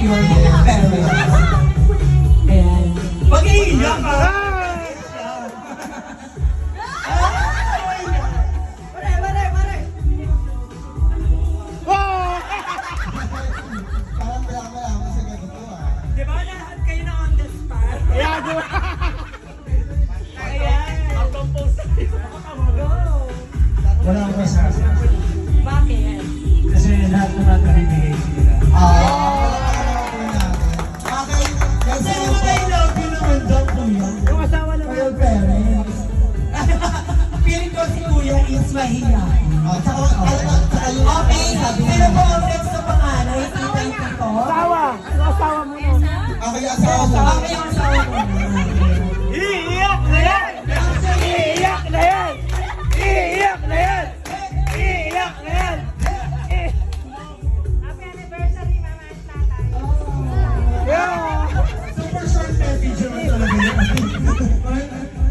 your parents. Ayan. Mag-iiyak ka! Parang wala sa ganito ah. Di ba lahat kayo na on the spot? Yeah, di ba? Ayan. Mag-compose tayo. Go. Wala akong masasabi. Bakit? Kasi lahat naman nabibigay nila. Okay, Kasi naman I love you naman daw, kuya. Yung asawa for naman. your parents. Feeling ko si kuya is mahihain. Okay, sino po ang next sa panganay? Tita yung tito? Asawa. Yung asawa mo na. Okay, asawa mo. Okay, yung asawa mo. Iiyak na yan! Iiyak na yan! Iiyak na yan! Iiyak na yan! Happy anniversary, Mama at Tatay. Yeah! Super short message naman talaga yun.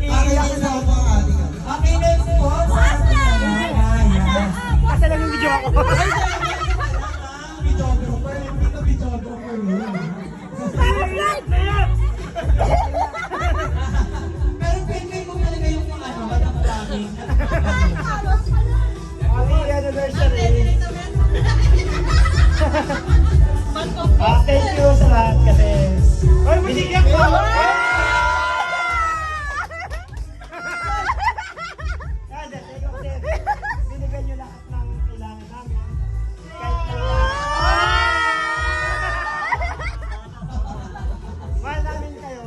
Okay, asawa mo ang ating. Okay, next po. Asa lang yung video ako? Videographer, hindi ka videographer yun. Iiyak na yan! Pero pinpin mo talaga yung mga ano, batang vlogging. Happy anniversary! Thank you sa lahat kasi... Ay, binigyan ko! Binigyan nyo lahat ng kailangan namin. Kahit na... Mahal namin kayo.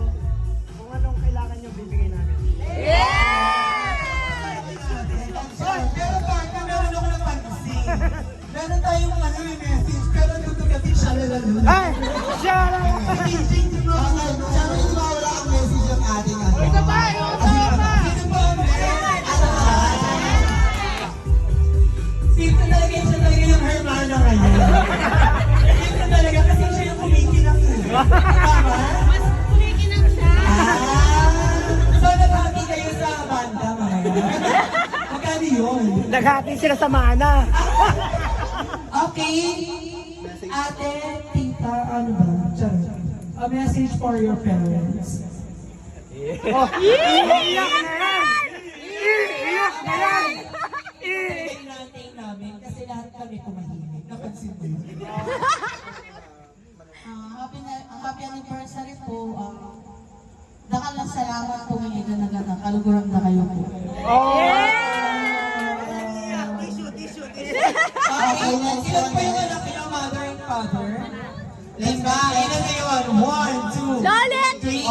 Kung anong kailangan nyo, bibigay namin. Pero partner, meron ako napansin. Meron tayong ano yung message, pero nagkagabi siya lalalo. Ay! Siya lang! Hindi mo ako Siyempre, hindi mawala ang message ng ating ano. Sino ba ang meron? Sino talaga siya talaga yung Hermana ngayon? Sino talaga kasi siya yung kumikinang yun. Tama? Mas kumikinang siya. So nag-happy kayo sa banda mga. Magkano yun? Naghati sila sa mana. Okay. Ate, tita, ano ba? Charot. A message for your parents. Oh, iiyak na yan! Iiyak na yan! Natin namin kasi lahat kami tumahimik. Napansin mo yun? Happy anniversary po. Dakalang salamat po ngayon na nakaluguran na kayo po. Okay, ilan pa yung anak niyo, mother and father? Lima, ilan na yun? 1, 2, Lolit! 3,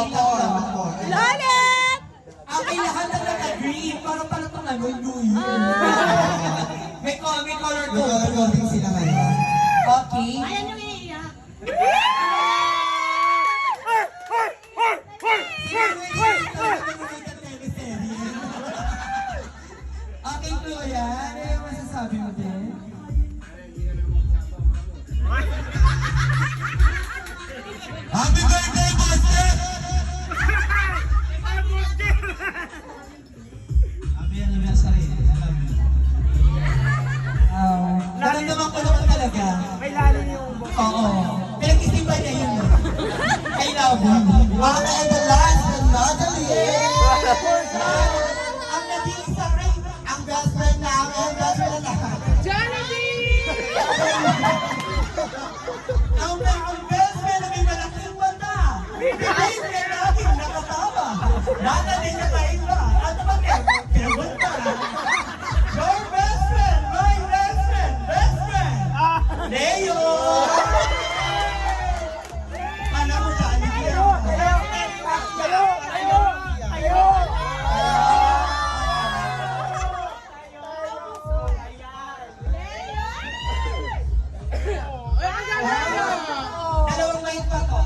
Lolit! Okay, lahat na nag-agree. Parang pala itong ano, New Year. May color code. Recording sila ngayon. Okay. Ayan yung iiyak. Okay, Kuya. Ano yung masasabi mo din? Happy birthday, Buster! Happy anniversary. Alam mo. Naramdaman ko naman talaga. May lalim yung buka. Oo. Pinag-isipan niya yun. I love you. Okay, and the last but not the least. Ang naging isang ring. Ang best friend namin, best friend namin. Ang best friend na may malaking mata. Ay, may laging nakasama. Nana din na kaiba. Ano ba kaya? Pinagpunta. Your best friend, my best friend, best friend. Leo! Alam mo sa ano yun? Dalawang mic pa to.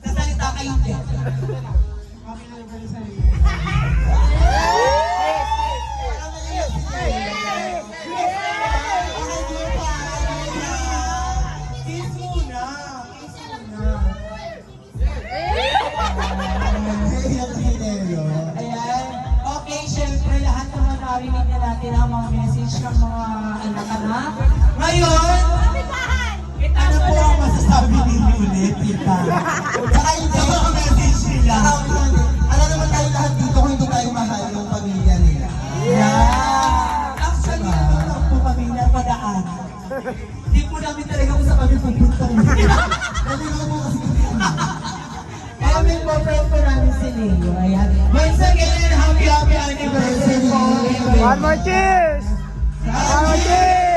Sasalita kayo din. Kiss muna. Kiss muna. Ayan. Okay, syempre lahat naman narinig na natin ang mga message ng mga anak-anak. Ngayon, ano po ang masasabi ninyo? ulit, tita. Saka hindi. Message sila. Alam naman tayo lahat dito kung hindi tayo mahal yung pamilya nila. Yeah! Actually, ano lang po kami napadaan. Hindi po namin talaga kung saan kami pupunta. Kasi naman po kasi Kami po, friend po namin si Leo. Ayan. Once again, happy anniversary po. One more cheers! One more cheers!